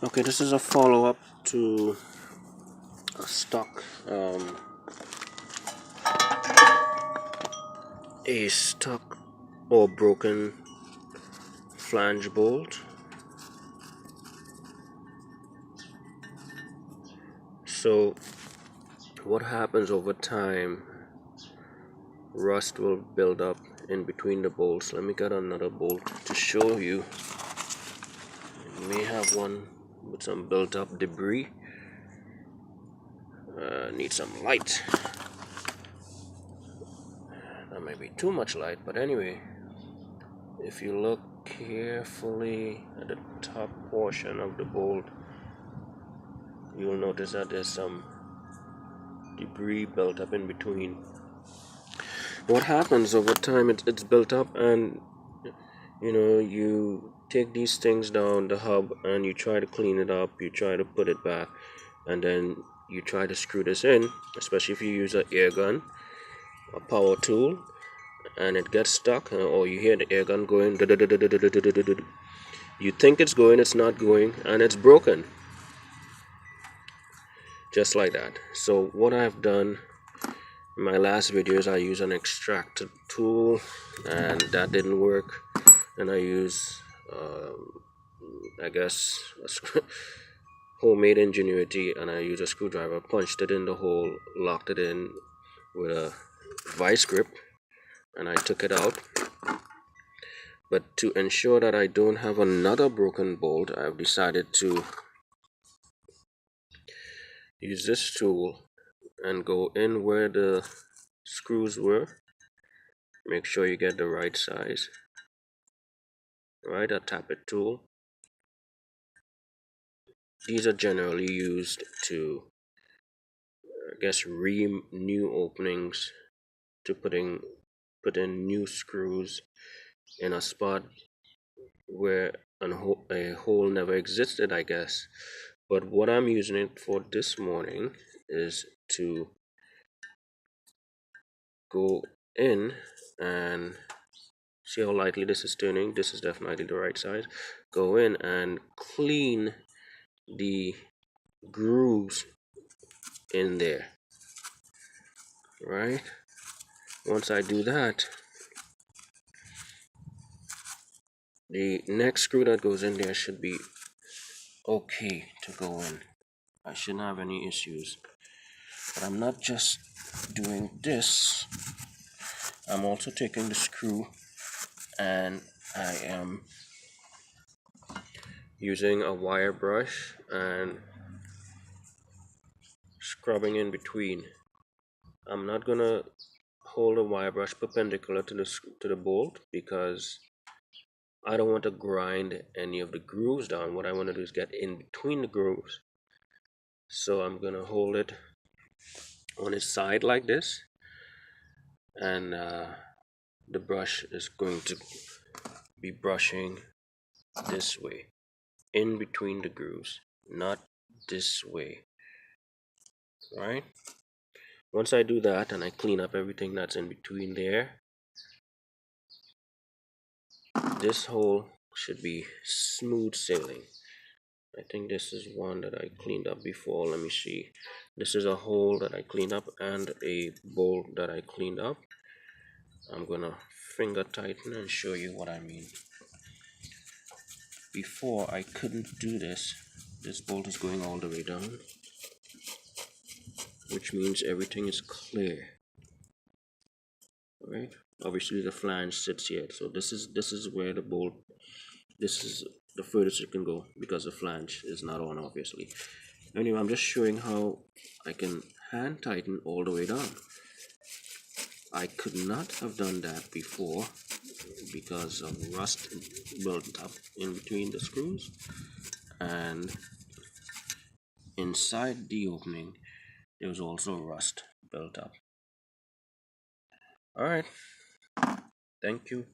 Okay, this is a follow-up to a stock or broken flange bolt. So what happens over time, rust will build up in between the bolts. Let me get another bolt to show you. You may have one with some built up debris. Need some light. That might be too much light, but anyway, if you look carefully at the top portion of the bolt, you'll notice that there's some debris built up in between. What happens over time, it's built up, and you take these things down the hub and you try to clean it up, you try to put it back, and then you try to screw this in, especially if you use an air gun, a power tool, and it gets stuck, or you hear the air gun going. You think it's going, it's not going, and it's broken. Just like that. So what I've done in my last videos, I used an extractor tool, and that didn't work. And I use I guess homemade ingenuity, and I used a screwdriver, punched it in the hole, locked it in with a vice grip, and I took it out. But to ensure that I don't have another broken bolt, I've decided to use this tool and go in where the screws were. Make sure you get the right size. Right, a tappet tool. These are generally used to, I guess, new openings, to put in new screws in a spot where a hole never existed, I guess. But what I'm using it for this morning is to go in and see how lightly this is turning. This is definitely the right size. Go in and clean the grooves in there. Right? Once I do that, the next screw that goes in there should be okay to go in. I shouldn't have any issues. But I'm not just doing this, I'm also taking the screw and I am using a wire brush and scrubbing in between. I'm not gonna hold a wire brush perpendicular to the bolt, because I don't want to grind any of the grooves down. What I want to do is get in between the grooves. So I'm gonna hold it on its side like this, and the brush is going to be brushing this way, in between the grooves, not this way. Right? Once I do that and I clean up everything that's in between there, this hole should be smooth sailing. I think this is one that I cleaned up before. Let me see. This is a hole that I cleaned up and a bolt that I cleaned up. I'm gonna finger tighten and show you what I mean. Before, I couldn't do this. This bolt is going all the way down, which means everything is clear. Right? Obviously the flange sits here, so this is where the bolt, this is the furthest it can go, because the flange is not on, obviously. Anyway, I'm just showing how I can hand tighten all the way down. I could not have done that before because of rust built up in between the screws, and inside the opening there was also rust built up. All right, thank you.